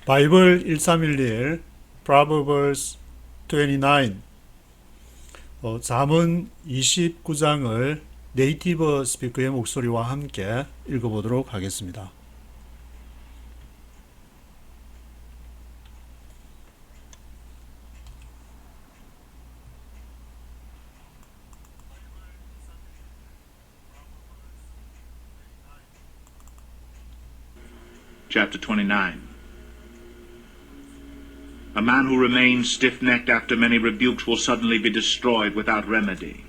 바이블 1311 Proverbs 29 잠언 29장을 네이티브 스피커의 목소리와 함께 읽어보도록 하겠습니다. Chapter 29. A man who remains stiff-necked after many rebukes will suddenly be destroyed without remedy.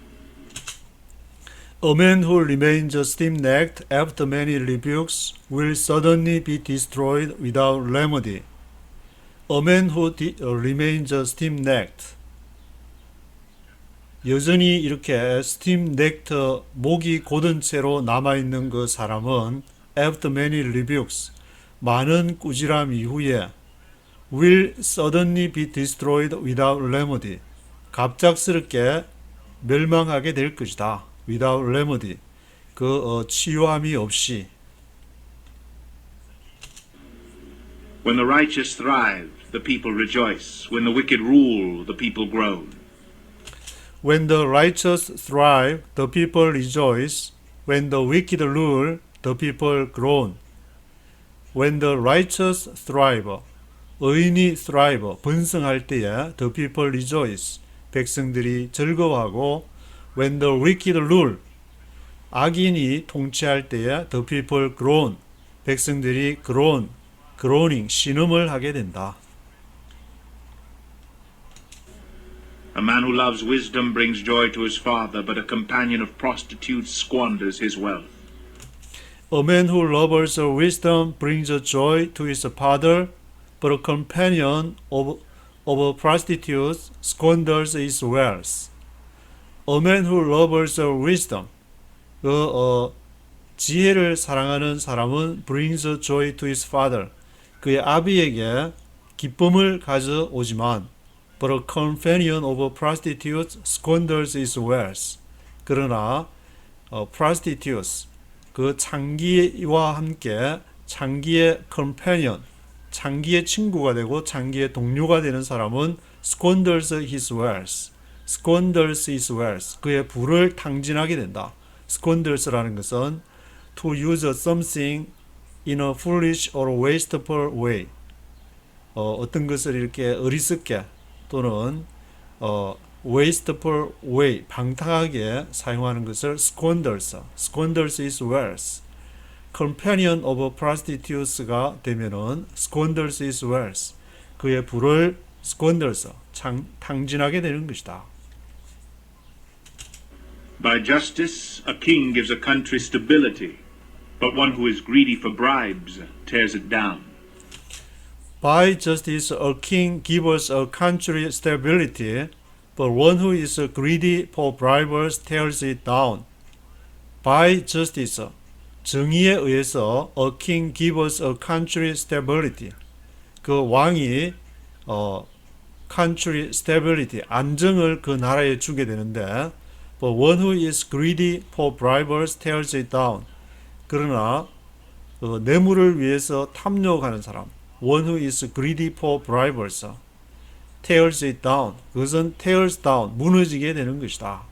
A man who remains stiff-necked after many rebukes will suddenly be destroyed without remedy. A man who remains stiff-necked. 여전히 이렇게 stiff-necked 목이 곧은 채로 남아있는 그 사람은 after many rebukes 많은 꾸지람 이후에 will suddenly be destroyed without remedy. 갑작스럽게 멸망하게 될 것이다. without remedy. 치유함이 없이. When the righteous thrive, the people rejoice. When the wicked rule, the people groan. When the righteous thrive, the people rejoice. When the wicked rule, the people groan. When the righteous thrive, 의인이 thrive, 번성할 때에 the people rejoice, 백성들이 즐거워하고 when the wicked rule, 악인이 통치할 때에 the people groan, 백성들이 groaning, 신음을 하게 된다. A man who loves wisdom brings joy to his father, but a companion of prostitutes squanders his wealth. A man who loves wisdom brings joy to his father, but a companion of prostitutes squanders his wealth. A man who loves wisdom, 지혜를 사랑하는 사람은 brings joy to his father, 그의 아비에게 기쁨을 가져오지만, but a companion of prostitutes squanders his wealth. 그러나 prostitutes, 그 창기와 함께 창기의 companion, 창기의 친구가 되고 창기의 동료가 되는 사람은 squanders his wealth. squanders his wealth. 그의 부를 탕진하게 된다. squanders라는 것은 to use something in a foolish or wasteful way. 어떤 것을 이렇게 어리석게 또는 wasteful way, 방탕하게 사용하는 것을 squanders his wealth. companion of prostitutes가 되면은 squanders his wealth. 그의 부를 squanders, 탕진하게 되는 것이다. By justice, a king gives a country stability, but one who is greedy for bribes tears it down. By justice, a king gives a country stability, but one who is greedy for bribes tears it down. By justice, 정의에 의해서 a king gives a country stability. 그 왕이 country stability, 안정을 그 나라에 주게 되는데, but one who is greedy for bribes tears it down. 그러나 뇌물을 위해서 탐욕하는 사람, one who is greedy for bribes tears it down. 그것은 tears down, 무너지게 되는 것이다.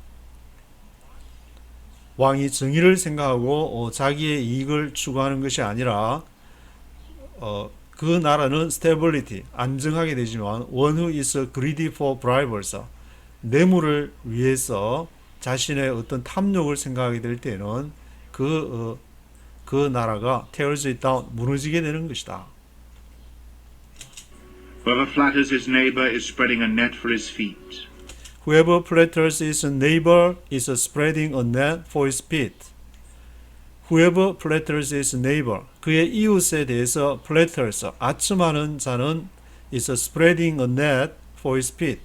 왕이 정의를 생각하고 자기의 이익을 추구하는 것이 아니라 그 나라는 stability, 안정하게 되지만 one who is greedy for bribes, 뇌물을 위해서 자신의 어떤 탐욕을 생각하게 될 때는 그 나라가 tears it down, 무너지게 되는 것이다. Whoever flatters his neighbor is spreading a net for his feet. Whoever flatters his neighbor is spreading a net for his feet. Whoever flatters his neighbor, 그의 이웃에 대해서 flatters, 아첨하는 자는 is spreading a net for his feet.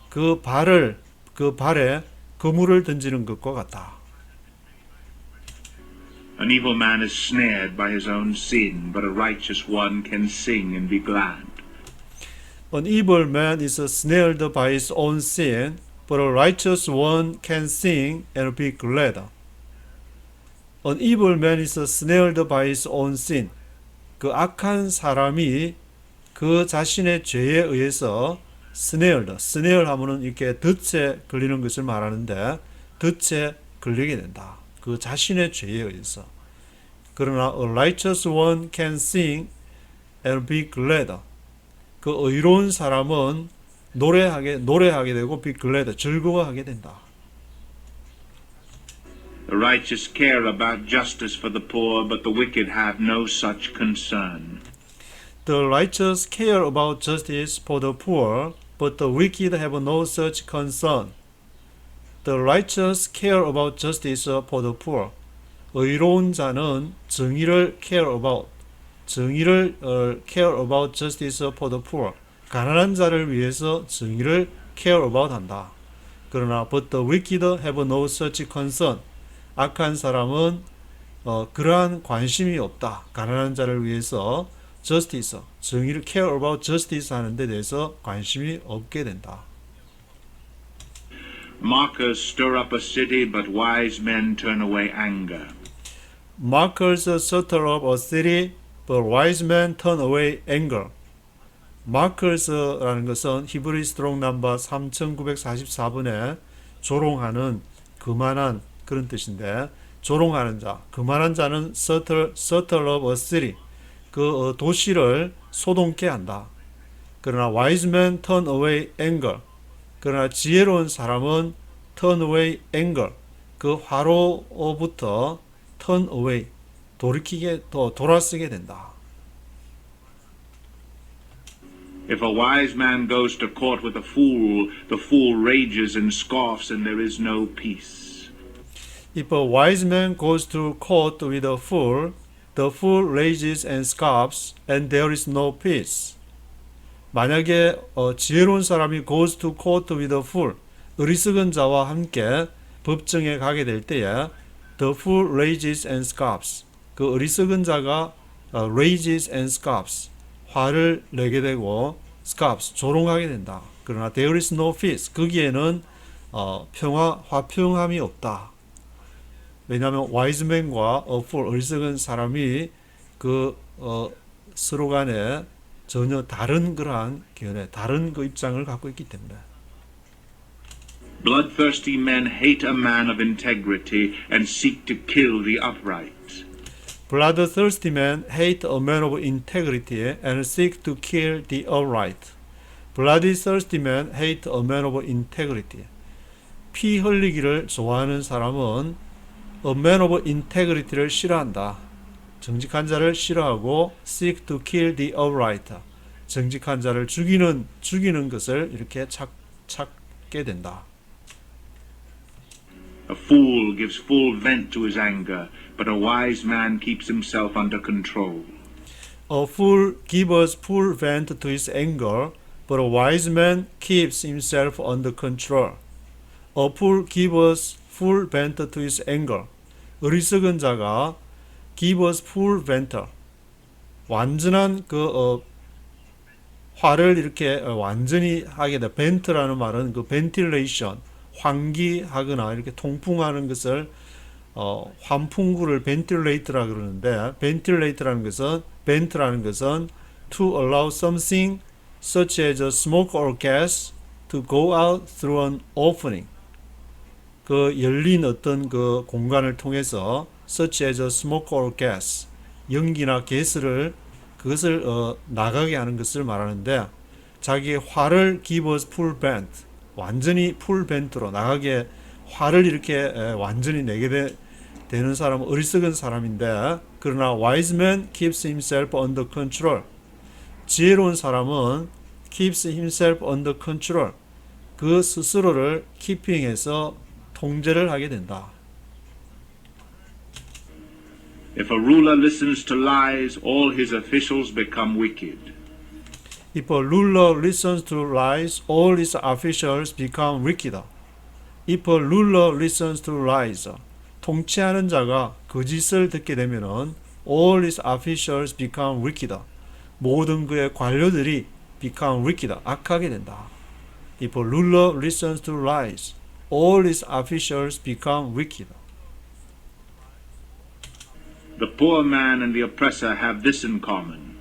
그 발에 그물을 던지는 것과 같다. An evil man is snared by his own sin, but a righteous one can sing and be glad. An evil man is snared by his own sin, but a righteous one can sing and be glad. An evil man is snared by his own sin. 그 악한 사람이 그 자신의 죄에 의해서 스네어 하면은 이렇게 덫에 걸리는 것을 말하는데 덫에 걸리게 된다. 그 자신의 죄에 의해서. 그러나 a righteous one can sing and be glad. 그 의로운 사람은 노래하게 되고 be glad, 즐거워하게 된다. The righteous care about justice for the poor, but the wicked have no such concern. The righteous care about justice for the poor, but the wicked have no such concern. The righteous care about justice for the poor. 의로운 자는 정의를 care about justice for the poor. 가난한 자를 위해서 정의를 care about 한다. 그러나 but the wicked have no such concern. 악한 사람은 그러한 관심이 없다. 가난한 자를 위해서 justice, 정의를 care about justice 하는 데 대해서 관심이 없게 된다. Mockers stir up a city, but wise men turn away anger. Mockers stir up a city, but wise men turn away anger. Markers라는 것은 히브리 스트롱 넘버 3944번에 조롱하는 그만한 그런 뜻인데 조롱하는 자, 그만한 자는 stir up a city, 그 도시를 소동케 한다. 그러나 wise men turn away anger. 그러나 지혜로운 사람은 turn away anger, 그 화로부터 turn away, 돌아서게 된다. If a wise man goes to court with a fool, the fool rages and scoffs, and there is no peace. If a wise man goes to court with a fool, the fool rages and scoffs, and there is no peace. 만약에 지혜로운 사람이 goes to court with a fool, 어리석은 자와 함께 법정에 가게 될 때에 the fool rages and scoffs, 그 어리석은 자가 rages and scoffs, 화를 내게 되고 scoffs, 조롱하게 된다. 그러나 there is no peace, 거기에는 화평함이 없다. 왜냐하면 wise man과 a fool, 어리석은 사람이 서로 간에 전혀 다른 그러한 견해, 다른 그 입장을 갖고 있기 때문에. Bloodthirsty men hate a man of integrity and seek to kill the upright. Bloodthirsty men hate a man of integrity and seek to kill the upright. Bloodthirsty men hate a man of integrity. 피 흘리기를 좋아하는 사람은 a man of integrity를 싫어한다. 정직한 자를 싫어하고 seek to kill the upright. 정직한 자를 죽이는 것을 이렇게 찾게 된다. A fool gives full vent to his anger, but a wise man keeps himself under control. A fool gives full vent to his anger, but a wise man keeps himself under control. A fool gives full vent to his anger. 어리석은 자가 gives full vent, 완전한 화를 이렇게 완전히 하게 돼. vent라는 말은 그 ventilation, 환기하거나 이렇게 통풍하는 것을 환풍구를 ventilate라 그러는데, ventilate라는 것은 to allow something such as smoke or gas to go out through an opening. 그 열린 어떤 그 공간을 통해서 such as smoke or gas, 연기나 가스를 그것을 나가게 하는 것을 말하는데, 자기의 화를 gives full vent, 완전히 full vent로 나가게 화를 이렇게 완전히 내게 되는 사람은 어리석은 사람인데, 그러나 wise man keeps himself under control. 지혜로운 사람은 keeps himself under control. 그 스스로를 keeping해서 통제를 하게 된다. If a ruler listens to lies, all his officials become wicked. If a ruler listens to lies, all his officials become wicked. If a ruler listens to lies, 통치하는 자가 거짓을 듣게 되면은 all his officials become wicked. 모든 그의 관료들이 become wicked, 악하게 된다. If a ruler listens to lies, all his officials become wicked. The poor man and the oppressor have this in common.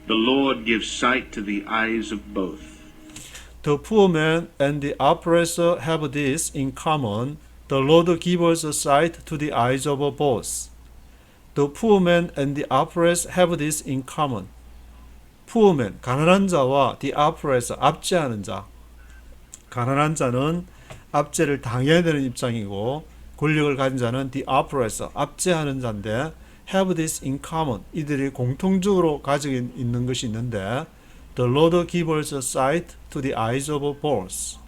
The Lord gives sight to the eyes of both. The poor man and the oppressor have this in common. The Lord gives sight to the eyes of both. The poor man and the oppressor have this in common. Poor man, 가난한 자와 the oppressor, 압제하는 자. 가난한 자는 압제를 당해야 되는 입장이고 권력을 가진 자는 the oppressor, 압제하는 자인데 have this in common. 이들이 공통적으로 가지고 있는 것이 있는데 The Lord gives sight to the eyes of both.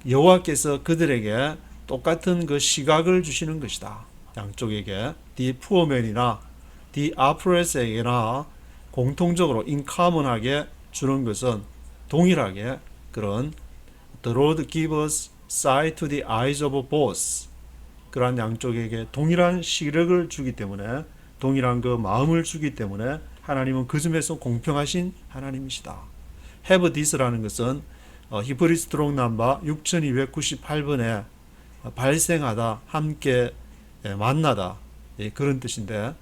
여호와께서 그들에게 똑같은 그 시각을 주시는 것이다. 양쪽에게 the poor man이나 the oppressor에게나 공통적으로 in common하게 주는 것은 동일하게 그런 The Lord gives sight to the eyes of both. 그러한 양쪽에게 동일한 시력을 주기 때문에 동일한 그 마음을 주기 때문에 하나님은 그 점에서 공평하신 하나님이시다. Have this라는 것은 히브리 스트롱 넘버 6298번에 발생하다, 함께 만나다 그런 뜻인데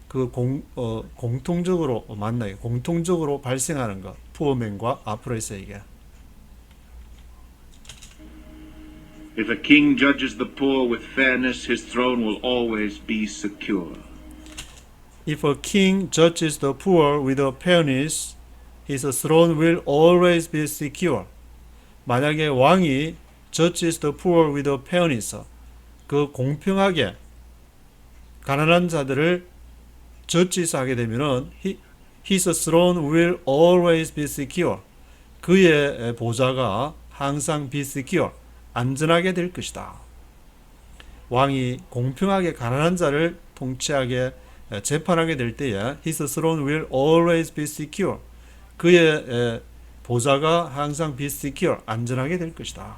그 공통적으로 만나게, 공통적으로 발생하는 것, 푸어맨과 아프레스에게. If a king judges the poor with fairness, his throne will always be secure. If a king judges the poor with fairness, his throne will always be secure. 만약에 왕이 judges the poor with fairness, 그 공평하게 가난한 자들을 judge하게 되면은 his throne will always be secure. 그의 보좌가 항상 be secure, 안전하게 될 것이다. 왕이 공평하게 가난한 자를 통치하게 재판하게 될 때에 his throne will always be secure. 그의 보좌가 항상 be secure, 안전하게 될 것이다.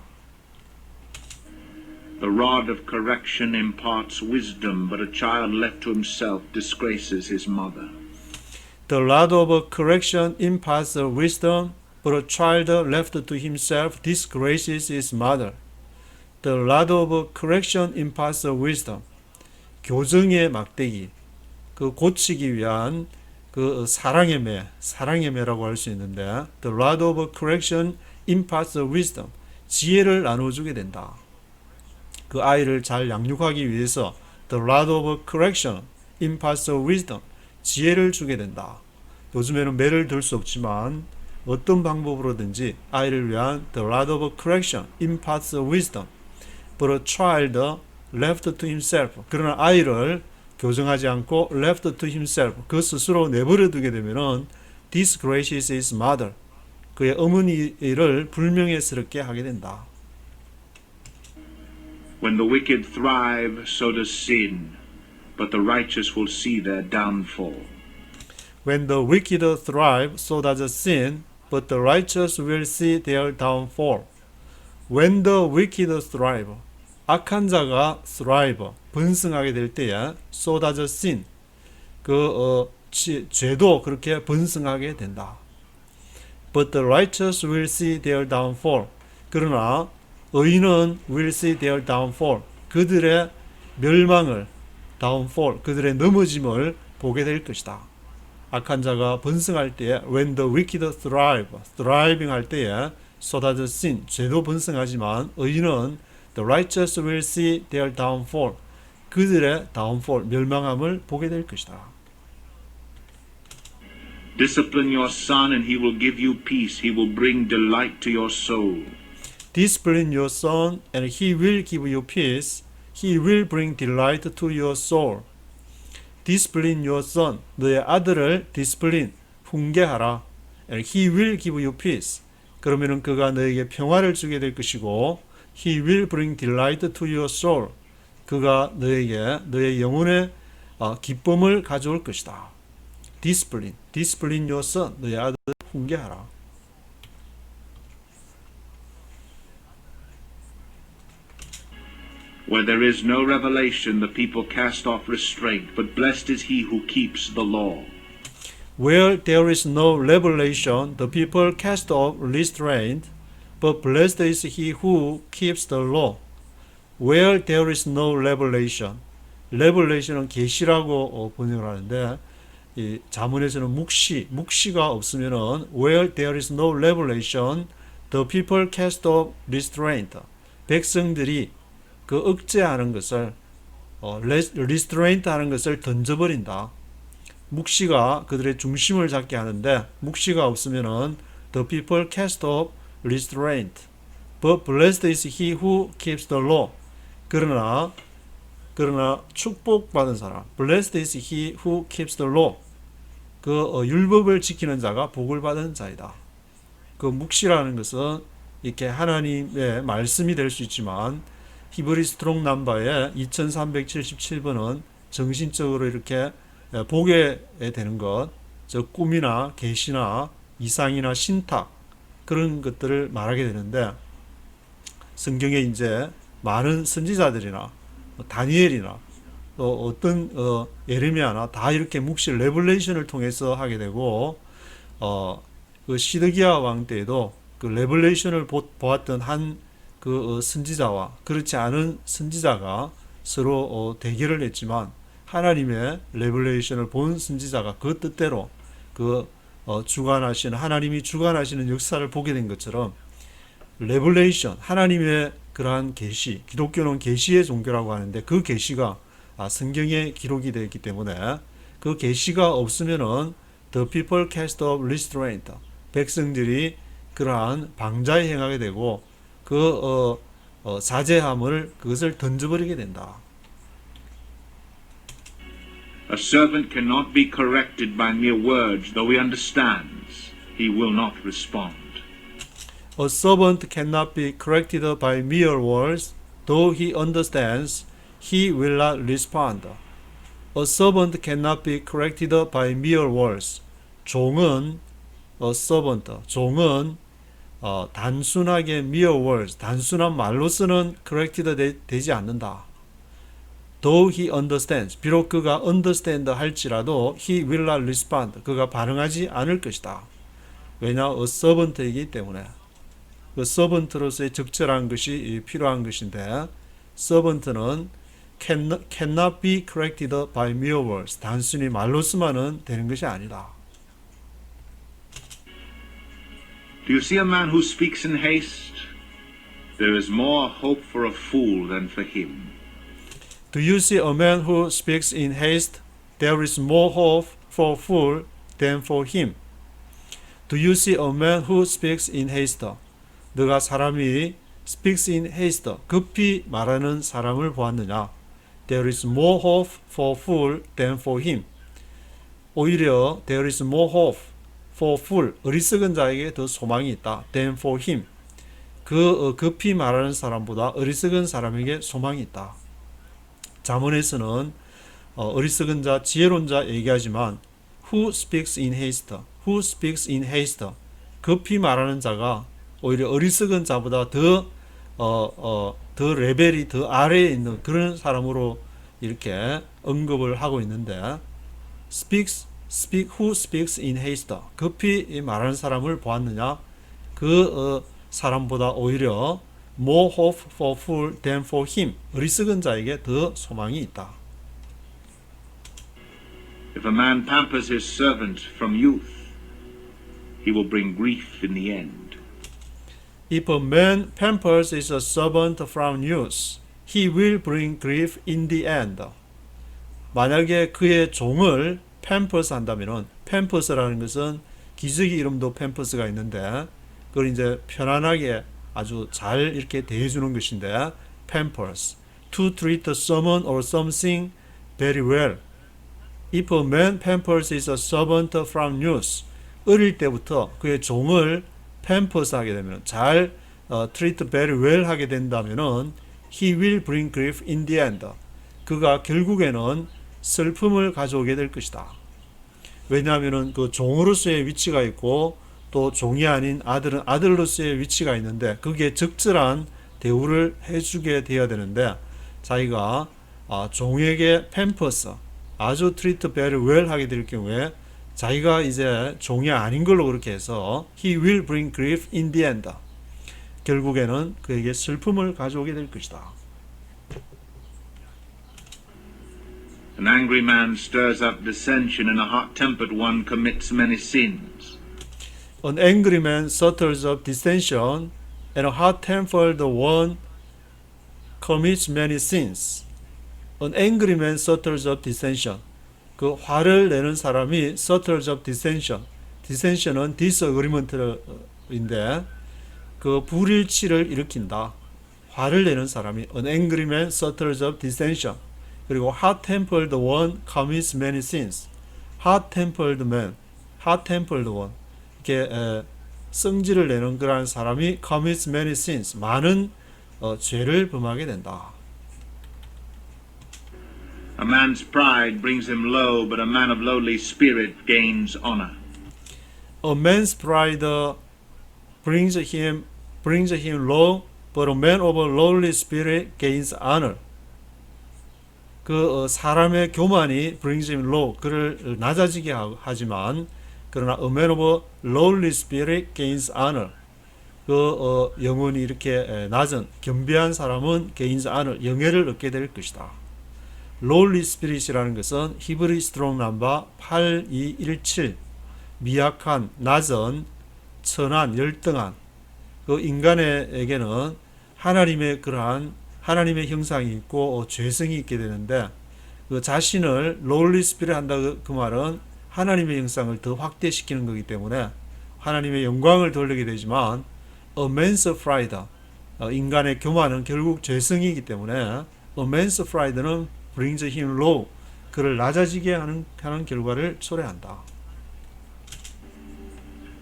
The rod of correction imparts wisdom, but a child left to himself disgraces his mother. The rod of correction imparts wisdom, but a child left to himself disgraces his mother. The rod of correction imparts wisdom. 교정의 막대기, 그 고치기 위한 그 사랑의 매라고 할 수 있는데, the rod of correction imparts wisdom. 지혜를 나눠주게 된다. 그 아이를 잘 양육하기 위해서 the rod of correction imparts wisdom. 지혜를 주게 된다. 요즘에는 매를 들 수 없지만 어떤 방법으로든지 아이를 위한 the rod of correction imparts wisdom. But a child left to himself. 그러나 아이를 교정하지 않고 left to himself. 그 스스로 내버려 두게 되면은 disgraces his mother. 그의 어머니를 불명예스럽게 하게 된다. When the wicked thrive, so does sin, but the righteous will see their downfall. When the wicked thrive, so does sin, but the righteous will see their downfall. When the wicked thrive, 악한 자가 thrive, 번성하게 될 때에 so does sin, 죄도 그렇게 번성하게 된다. But the righteous will see their downfall. 그러나 의인은 will see their downfall. 그들의 멸망을, downfall, 그들의 넘어짐을 보게 될 것이다. 악한 자가 번성할 때에 when the wicked thrive, thriving 할 때에 so does sin, 죄도 번성하지만 의인은 the righteous will see their downfall. 그들의 downfall, 멸망함을 보게 될 것이다. Discipline your son and he will give you peace. He will bring delight to your soul. Discipline your son and he will give you peace. He will bring delight to your soul. Discipline your son, 너의 아들을 discipline, 훈계하라. And he will give you peace. 그러면은 그가 너에게 평화를 주게 될 것이고 he will bring delight to your soul. 그가 너에게 너의 영혼의 기쁨을 가져올 것이다. Discipline your son. 너의 아들을 훈계하라. Where there is no revelation, the people cast off restraint, but blessed is he who keeps the law. Where there is no revelation, the people cast off restraint, but blessed is he who keeps the law. Where there is no revelation, revelation은 계시라고 번역을 하는데 이 자문에서는 묵시가 없으면은 where there is no revelation, the people cast off restraint. 백성들이 그 억제하는 것을 restraint 하는 것을 던져버린다. 묵시가 그들의 중심을 잡게 하는데 묵시가 없으면은 the people cast off restraint. But blessed is he who keeps the law. 그러나 축복받은 사람, blessed is he who keeps the law. 그 율법을 지키는 자가 복을 받은 자이다. 그 묵시라는 것은 이렇게 하나님의 말씀이 될 수 있지만 히브리 스트롱 넘버의 2377번은 정신적으로 이렇게 보게 되는 것, 즉 꿈이나 계시나 이상이나 신탁 그런 것들을 말하게 되는데 성경에 이제 많은 선지자들이나 다니엘이나 또 어떤 예레미야나 다 이렇게 묵시 레블레이션을 통해서 하게 되고 그 시드기야 왕 때에도 그 레블레이션을 보았던 한 그 선지자와 그렇지 않은 선지자가 서로 대결을 했지만 하나님의 레블레이션을 본 선지자가 그 뜻대로 그 주관하시는 하나님이 주관하시는 역사를 보게 된 것처럼 레블레이션 하나님의 그러한 계시, 기독교는 계시의 종교라고 하는데 그 계시가 성경에 기록이 되어 있기 때문에 그 계시가 없으면은 the people cast off restraint. 백성들이 그러한 방자에 행하게 되고 그 자제함을 그것을 던져버리게 된다. A servant cannot be corrected by mere words, though he understands, he will not respond. A servant cannot be corrected by mere words, though he understands, he will not respond. A servant cannot be corrected by mere words. 종은 종은 단순하게 mere words, 단순한 말로서는 corrected 되지 않는다. Though he understands, 비록 그가 understand 할지라도 he will not respond, 그가 반응하지 않을 것이다. 왜냐? A servant이기 때문에. 그 서번트로서의 적절한 것이 필요한 것인데 서번트는 cannot be corrected by mere words. 단순히 말로서만은 되는 것이 아니다. Do you see a man who speaks in haste? There is more hope for a fool than for him. Do you see a man who speaks in haste? There is more hope for a fool than for him. Do you see a man who speaks in haste? 너가 사람이 speaks in haste, 급히 말하는 사람을 보았느냐? There is more hope for a fool than for him. 오히려 there is more hope for a fool, 어리석은 자에게 더 소망이 있다. than for him. 그 급히 말하는 사람보다 어리석은 사람에게 소망이 있다. 잠언에서는 어리석은 자, 지혜로운 자 얘기하지만 who speaks in haste, who speaks in haste, 급히 말하는 자가 오히려 어리석은 자보다 더 레벨이 더 아래에 있는 그런 사람으로 이렇게 언급을 하고 있는데 who speaks in haste, 급히 말하는 사람을 보았느냐? 그 사람보다 오히려 more hope for fool than for him, 어리석은 자에게 더 소망이 있다. If a man pampers his servant from youth, he will bring grief in the end. If a man pampers his servant from youth, he will bring grief in the end. 만약에 그의 종을 팸퍼스 한다면은, 팸퍼스라는 것은 기저귀 이름도 팸퍼스가 있는데 그걸 이제 편안하게 아주 잘 이렇게 대해주는 것인데 pampers, to treat someone or something very well. If a man pampers his servant from youth, 어릴 때부터 그의 종을 pampers 하게 되면 잘 treat very well 하게 된다면은 he will bring grief in the end. 그가 결국에는 슬픔을 가져오게 될 것이다. 왜냐하면은 그 종으로서의 위치가 있고 또 종이 아닌 아들은 아들로서의 위치가 있는데 거기에 적절한 대우를 해주게 되어야 되는데 자기가 종에게 팸퍼스 아주 트리트 베리 웰 하게 될 경우에 자기가 이제 종이 아닌 걸로 그렇게 해서 he will bring grief in the end. 결국에는 그에게 슬픔을 가져오게 될 것이다. And An angry man stirs up dissension, and a hot-tempered one commits many sins. An angry man stirs up dissension, and a hot-tempered one commits many sins. An angry man stirs up dissension. 그 화를 내는 사람이 stirs up dissension. dissension은 disagreement인데 그 불일치를 일으킨다. 화를 내는 사람이 an angry man stirs up dissension. 그리고 hot-tempered one commits many sins. hot-tempered man, hot-tempered one. 이렇게 성질을 내는 그러한 사람이 commits many sins. 많은 죄를 범하게 된다. A man's pride brings him low, but a man of lowly spirit gains honor. A man's pride brings him low, but a man of a lowly spirit gains honor. 그 사람의 교만이 brings him low, 그를 낮아지게 하지만 그러나 a man of a lowly spirit gains honor. 그 영혼이 이렇게 낮은 겸비한 사람은 gains honor, 영예를 얻게 될 것이다. lowly spirit이라는 것은 히브리 스트롱 넘버 8217, 미약한, 낮은, 천한, 열등한. 그 인간에게는 하나님의 그러한 하나님의 형상이 있고 죄성이 있게 되는데 그 자신을 lowly spirit 한다 그 말은 하나님의 형상을 더 확대시키는 거기 때문에 하나님의 영광을 돌리게 되지만 a man's pride, 인간의 교만은 결국 죄성이기 때문에 a man's pride는 brings him low, 그를 낮아지게 하는 결과를 초래한다.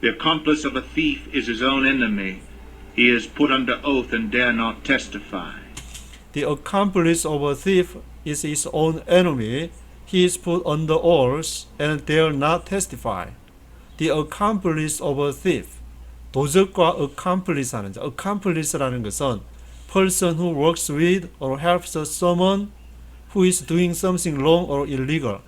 The accomplice of a thief is his own enemy. He is put under oath and dare not testify. The accomplice of a thief is his own enemy. He is put under oath and dare not testify. The accomplice of a thief. 도적과 accomplice 하는 자. accomplice라는 것은 person who works with or helps someone who is doing something wrong or illegal.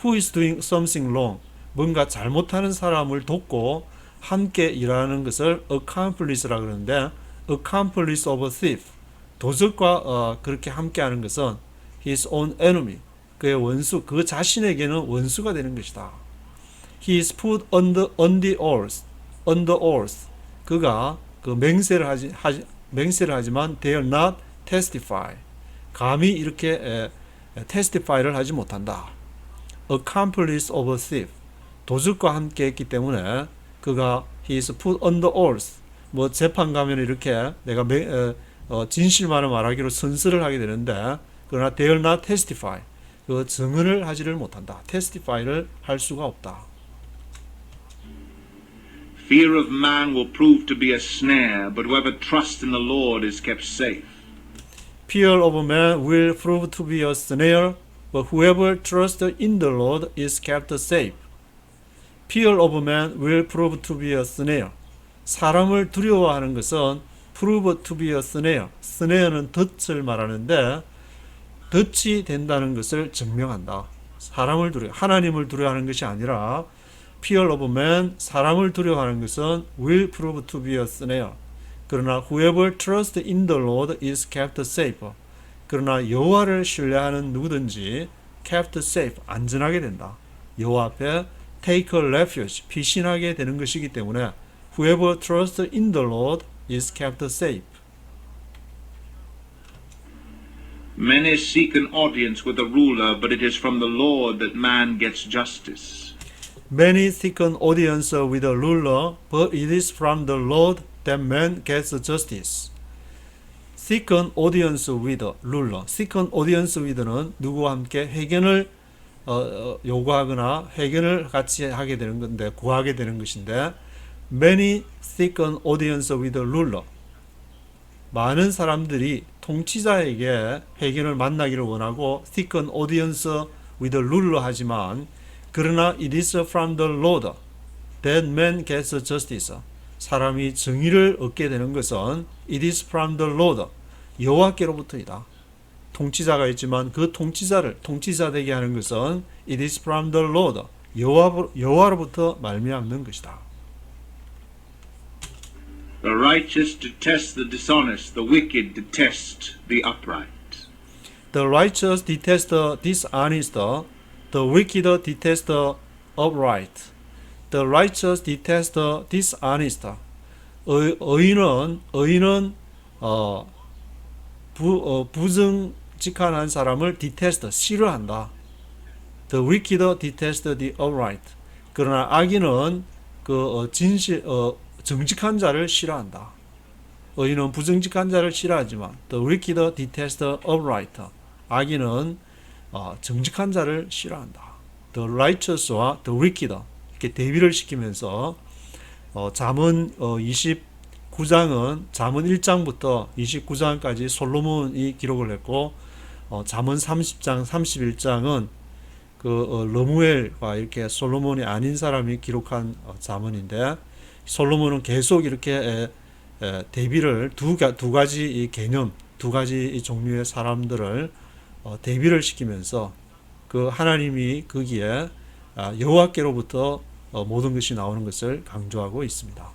Who is doing something wrong. 뭔가 잘못하는 사람을 돕고 함께 일하는 것을 accomplice라고 그러는데 accomplice of a thief. 도적과 그렇게 함께하는 것은 his own enemy, 그의 원수, 그 자신에게는 원수가 되는 것이다. He is put on the oath, 그가 그 맹세를 하지만 dare not testify, 감히 이렇게 testify를 하지 못한다. Accomplice of a thief, 도적과 함께했기 때문에 그가 he is put on the oath, 뭐 재판 가면 이렇게 내가 진실만을 말하기로 선서를 하게 되는데 그러나 dare not testify, 그 증언을 하지를 못한다. testify를 할 수가 없다. Fear of man will prove to be a snare, but whoever trusts in the Lord is kept safe. Fear of man will prove to be a snare, but whoever trusts in the Lord is kept safe. Fear of man will prove to be a snare. 사람을 두려워하는 것은 prove to be a snare. snare는 덫을 말하는데 덫이 된다는 것을 증명한다. 사람을 하나님을 두려워하는 것이 아니라 fear of man, 사람을 두려워하는 것은 will prove to be a snare. 그러나 whoever trusts in the Lord is kept safe. 그러나 여호와를 신뢰하는 누구든지 kept safe, 안전하게 된다. 여호와 앞에 take a refuge, 피신하게 되는 것이기 때문에 whoever trusts in the Lord is kept safe. Many seek an audience with a ruler, but it is from the Lord that man gets justice. Many seek an audience with a ruler, but it is from the Lord that man gets justice. Seek an audience with a ruler. Seek an audience with는 누구와 함께 회견을 요구하거나 회견을 같이 하게 되는 건데 구하게 되는 것인데 many seek an audience with a ruler. 많은 사람들이 통치자에게 회견을 만나기를 원하고 seek an audience with a ruler 하지만 그러나 it is from the Lord that man gets justice. 사람이 정의를 얻게 되는 것은 it is from the Lord, 여호와께로부터이다. 통치자가 있지만 그 통치자 되게 하는 것은 it is from the Lord, 여호와로부터 말미암는 것이다. The righteous detest the dishonest, the wicked detest the upright. The righteous detest the dishonest, the wicked detest the upright. The righteous detest the dishonest. 의인은 부정직한 한 사람을 detest, 싫어한다. The wicked detest the upright. 그러나 악인은 정직한 자를 싫어한다. 의인은 부정직한 자를 싫어하지만 the wicked detest the upright. 악인은 정직한 자를 싫어한다. The righteous와 the wicked 이렇게 대비를 시키면서 잠언 29장은 잠언 1장부터 29장까지 솔로몬이 기록을 했고 잠언 30장, 31장은 러무엘과 이렇게 솔로몬이 아닌 사람이 기록한 잠언인데 솔로몬은 계속 이렇게 대비를 두 가지 이 개념, 두 가지 이 종류의 사람들을 대비를 시키면서 그 하나님이 거기에 여호와께로부터 모든 것이 나오는 것을 강조하고 있습니다.